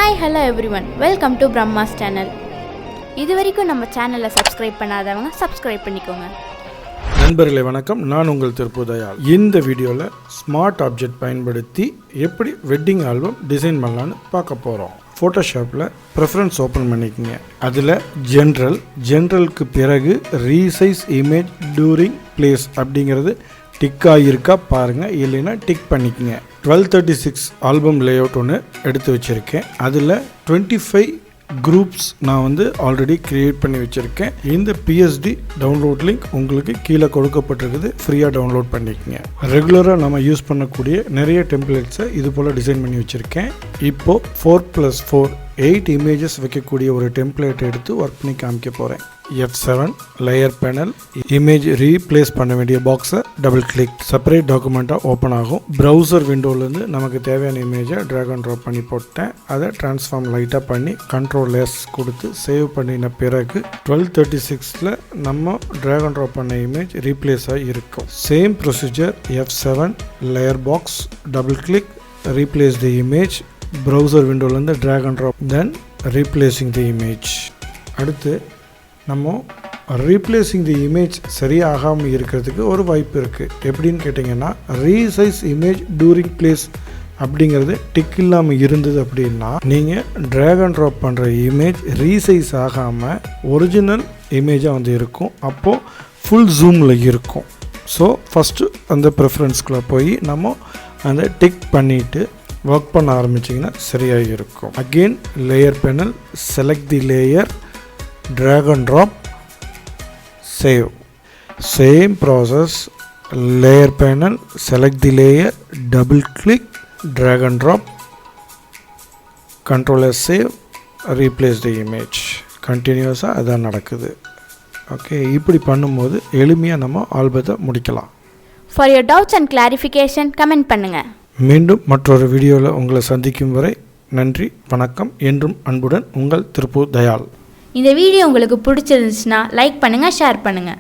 Hi, hello everyone. Welcome to Brahma's channel. இதுவரைக்கும் நம்ம சேனலை சப்ஸ்கிரைப் பண்ணாதவங்க சப்ஸ்கிரைப் பண்ணிக்கோங்க. நண்பர்களே வணக்கம், நான் உங்கள் திருப்புதயால். இந்த வீடியோவில் ஸ்மார்ட் ஆப்ஜெக்ட் பயன்படுத்தி எப்படி வெட்டிங் ஆல்பம் டிசைன் பண்ணலான்னு பார்க்க போகிறோம். ஃபோட்டோஷாப்பில் ப்ரெஃபரன்ஸ் ஓப்பன் பண்ணிக்கோங்க. அதில் ஜென்ரலுக்கு பிறகு ரீசைஸ் இமேஜ் டூரிங் பிளேஸ் அப்படிங்கிறது டிக் ஆகியிருக்கா பாருங்கள், இல்லைன்னா டிக் பண்ணிக்கோங்க. 1236 ஆல்பம் லேஅவுட் ஒன்று எடுத்து வச்சுருக்கேன். அதில் 25 குரூப்ஸ் நான் ஆல்ரெடி க்ரியேட் பண்ணி வச்சுருக்கேன். இந்த PSD டவுன்லோட் லிங்க் உங்களுக்கு கீழே கொடுக்கப்பட்டிருக்குது, ஃப்ரீயாக டவுன்லோட் பண்ணிக்கோங்க. ரெகுலராக நம்ம யூஸ் பண்ணக்கூடிய நிறைய டெம்ப்ளேட்ஸை இது போல் டிசைன் பண்ணி வச்சுருக்கேன். இப்போது 4+4 8 இமேஜஸ் வைக்கக்கூடிய ஒரு டெம்ப்ளேட் எடுத்து ஒர்க் பண்ணி காமிக்க போகிறேன். F7 layer panel, image replace பண்ண வேண்டிய பாக்ஸை டபுள் கிளிக், செப்பரேட் டாக்குமெண்ட்டாக ஓப்பன் ஆகும். ப்ரௌசர் விண்டோலேருந்து நமக்கு தேவையான இமேஜை ட்ராக் அண்ட் ட்ராப் பண்ணி போட்டேன். அதை ட்ரான்ஸ்ஃபார்ம் லைட்டாக பண்ணி Ctrl S கொடுத்து சேவ் பண்ணின பிறகு 1236 நம்ம ட்ராக் அண்ட் ட்ராப் பண்ண இமேஜ் ரீப்ளேஸ் ஆகி இருக்கும். Same procedure F7 layer box, double click, replace the image, browser விண்டோலேருந்து drag and drop, then replacing the image. அடுத்து நம்ம ரீப்ளேசிங் தி இமேஜ் சரியாகாமல் இருக்கிறதுக்கு ஒரு வாய்ப்பு இருக்குது. எப்படின்னு கேட்டிங்கன்னா, ரீசைஸ் இமேஜ் டூரிங் பிளேஸ் அப்படிங்கிறது டிக் இல்லாமல் இருந்தது அப்படின்னா நீங்கள் ட்ராக் அண்ட் ட்ராப் பண்ணுற இமேஜ் ரீசைஸ் ஆகாமல் ஒரிஜினல் இமேஜாக இருக்கும். அப்போது ஃபுல் ஜூமில் இருக்கும். ஸோ ஃபஸ்ட்டு அந்த ப்ரிஃபரன்ஸ்குள்ளே போய் நம்ம அந்த டிக் பண்ணிவிட்டு ஒர்க் பண்ண ஆரம்பிச்சிங்கன்னா சரியாக இருக்கும். Again layer panel, select the layer, drag and drop, save. Same process, layer panel, select the layer, double click, drag and drop, Ctrl S save, replace the image. கண்டினியூஸாக அதான் நடக்குது. ஓகே, இப்படி பண்ணும்போது எளிமையாக நம்ம ஆல்பத்தை முடிக்கலாம். For your doubts and clarification, comment பண்ணுங்க. மீண்டும் மற்றொரு வீடியோவில் உங்களை சந்திக்கும் வரை நன்றி, வணக்கம். என்றும் அன்புடன் உங்கள் திருப்பு தயால். இந்த வீடியோ உங்களுக்கு பிடிச்சிருந்துச்சுன்னா லைக் பண்ணுங்கள், ஷேர் பண்ணுங்கள்.